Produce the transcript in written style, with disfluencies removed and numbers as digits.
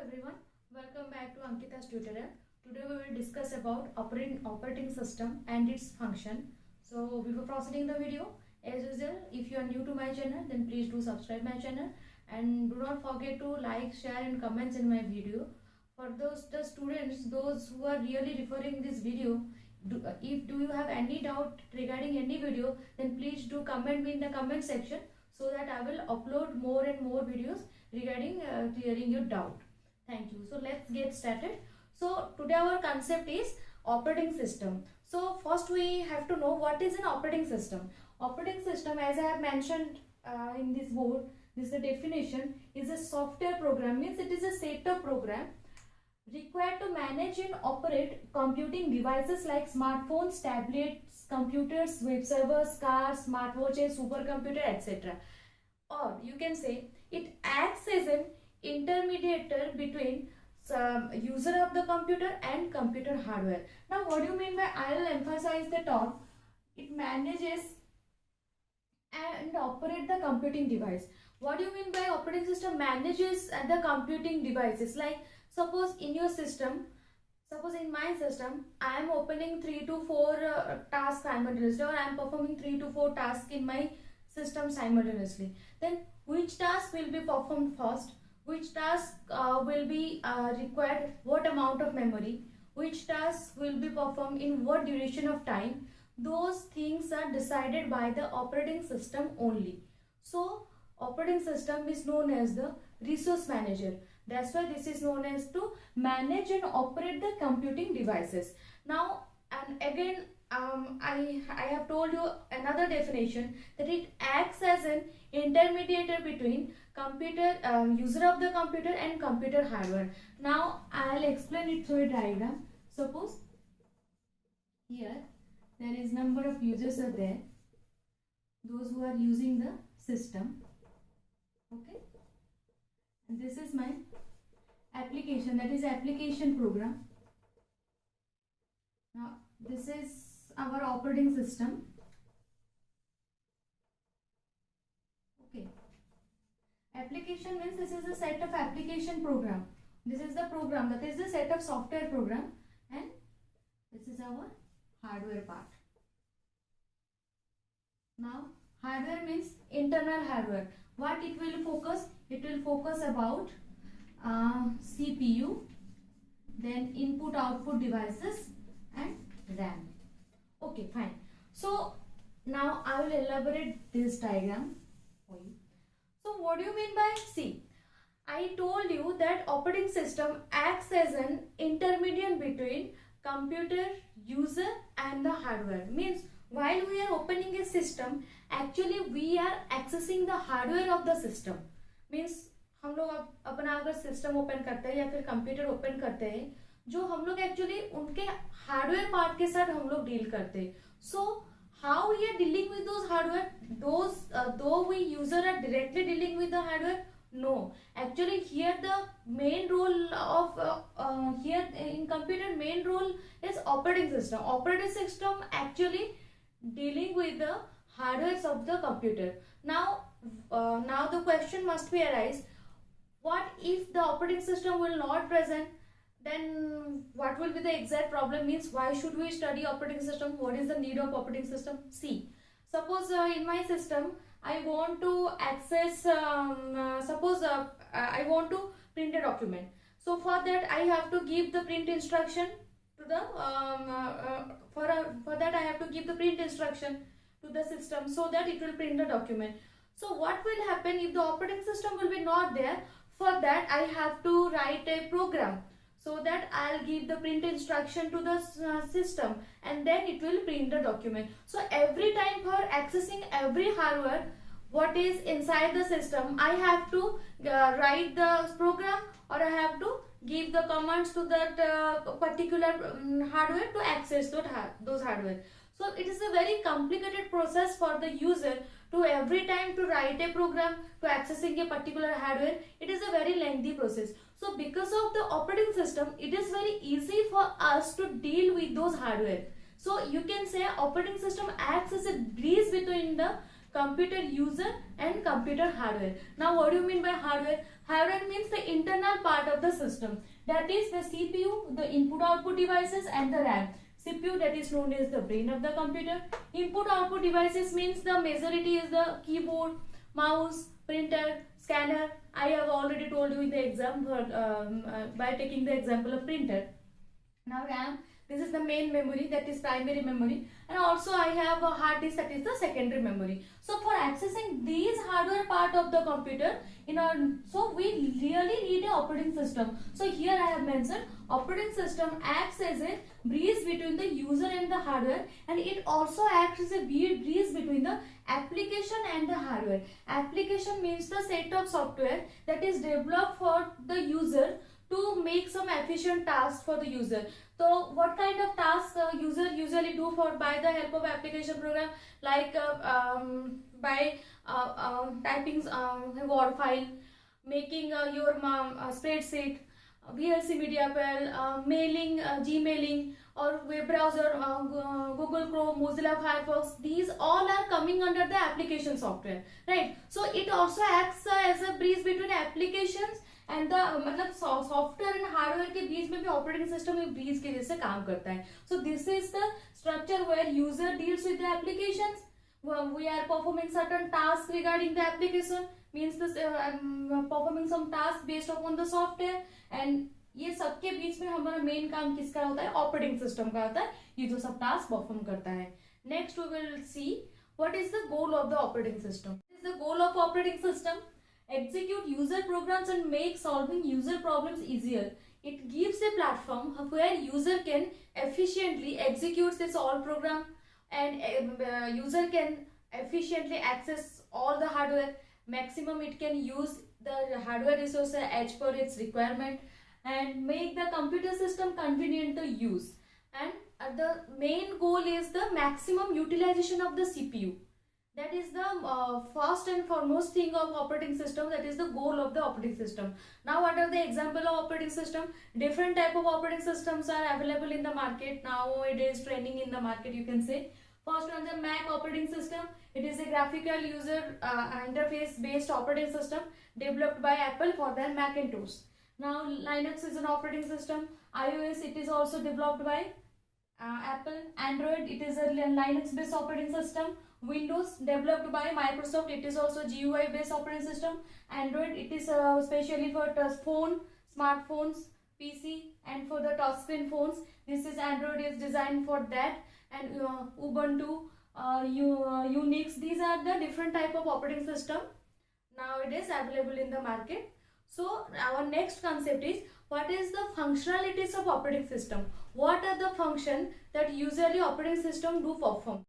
everyone, welcome back to Ankita's tutorial. Today we will discuss about operating system and its function. So before proceeding the video, as usual, if you are new to my channel, then please do subscribe my channel and do not forget to like, share and comments in my video. For the students, those who are really referring this video, if you have any doubt regarding any video, then please do comment me in the comment section so that I will upload more and more videos regarding clearing your doubt. Thank you. So let's get started. So today our concept is operating system. So first we have to know what is an operating system. Operating system, as I have mentioned in this board, this is the definition, is a software program, means it is a set of program required to manage and operate computing devices like smartphones, tablets, computers, web servers, cars, smartwatches, supercomputer, etc. Or you can say it acts as an intermediator between user of the computer and computer hardware. Now what do you mean by, I will emphasize the term, it manages and operate the computing device. What do you mean by operating system manages the computing devices? Like suppose in your system, suppose in my system, I am opening 3 to 4 tasks simultaneously, or I am performing 3 to 4 tasks in my system simultaneously. Then which task will be performed first? Which task will be required what amount of memory? Which task will be performed in what duration of time? Those things are decided by the operating system only. So operating system is known as the resource manager. That's why this is known as to manage and operate the computing devices. Now, and again, I have told you another definition, that it acts as an intermediator between computer user of the computer and computer hardware. Now I'll explain it through a diagram. Suppose here there is number of users are there, those who are using the system. Okay, and this is my application, that is application program. Now this is our operating system. Okay, application means this is a set of application program. This is the program, that is the set of software program, and this is our hardware part. Now hardware means internal hardware. What it will focus? It will focus about CPU, then input output devices and RAM. Okay, fine. So now I will elaborate this diagram for you. So what do you mean by, see, I told you that operating system acts as an intermediate between computer, user and the hardware. Means while we are opening a system, actually we are accessing the hardware of the system. Means हम लोग अपना अगर system open करते हैं या फिर computer open करते हैं, जो हम लोग एक्चुअली उनके हार्डवेयर पार्ट के साथ हम लोग डील करते हैं. So how we are dealing with those hardware, do we user are directly dealing with the hardware? No, actually here the main role of here in computer, main role is operating system. Operating system actually dealing with the hardware of the computer. Now the question must be arise, what if the operating system will not present? Then what will be the exact problem? Means why should we study operating system? What is the need of operating system? See, suppose in my system I want to access, suppose I want to print a document. So for that I have to give the print instruction to the for that I have to give the print instruction to the system so that it will print the document. So what will happen if the operating system will be not there? For that I have to write a program so that I'll give the print instruction to the system and then it will print the document. So every time for accessing every hardware what is inside the system, I have to write the program or I have to give the commands to that particular hardware to access those hardware. So it is a very complicated process for the user to every time to write a program to accessing a particular hardware. It is a very lengthy process. So because of the operating system, it is very easy for us to deal with those hardware. So you can say operating system acts as a bridge between the computer user and computer hardware. Now what do you mean by hardware? Hardware means the internal part of the system, that is the CPU, the input output devices, and the RAM. CPU, that is known as the brain of the computer. Input output devices means the majority is the keyboard, mouse, printer, scanner. I have already told you in the exam by taking the example of printer. Now RAM, this is the main memory, that is primary memory, and also I have a hard disk, that is the secondary memory. So for accessing these hardware part of the computer, so we really need an operating system. So here I have mentioned operating system acts as a bridge between the user and the hardware, and it also acts as a bridge between the application and the hardware. Application means the set of software that is developed for the user to make some efficient tasks for the user. So what kind of tasks user usually do by the help of application program, like by typing Word file, making your spreadsheet, VLC media file, mailing, Gmailing, or web browser, Google Chrome, Mozilla Firefox. These all are coming under the application software, right? So it also acts as a bridge between applications and the मतलब software and hardware के बीच में भी operating system एक bridge के जैसे काम करता है. So this is the structure where user deals with the applications. We are performing certain tasks regarding the application, means this performing some tasks based upon the software, and ये सबके बीच में हमारा मेन काम किसका होता है? ऑपरेटिंग सिस्टम का होता है, ये जो सब टास्क परफॉर्म करता है. Next we will see what is the goal of the operating system. Is the goal of operating system execute user programs and make solving user problems easier. It gives a platform where user can efficiently execute this all program, and user can efficiently access all the hardware. Maximum it can use the hardware resources as per its requirement, and make the computer system convenient to use. And the main goal is the maximum utilization of the CPU. That is the first and foremost thing of operating system. That is the goal of the operating system. Now what are the example of operating system? Different type of operating systems are available in the market. Now it is trending in the market, you can say. First one, the Mac operating system. It is a graphical user interface based operating system developed by Apple for their Macintosh. Now Linux is an operating system. iOS, it is also developed by Apple. Android, it is a Linux based operating system. Windows, developed by Microsoft, it is also GUI based operating system. Android, it is specially for phone, smartphones, PC, and for the touchscreen phones. This is Android is designed for that. And Ubuntu, Unix, these are the different type of operating system nowadays available in the market. So our next concept is, what is the functionalities of operating system? What are the functions that usually operating system do perform?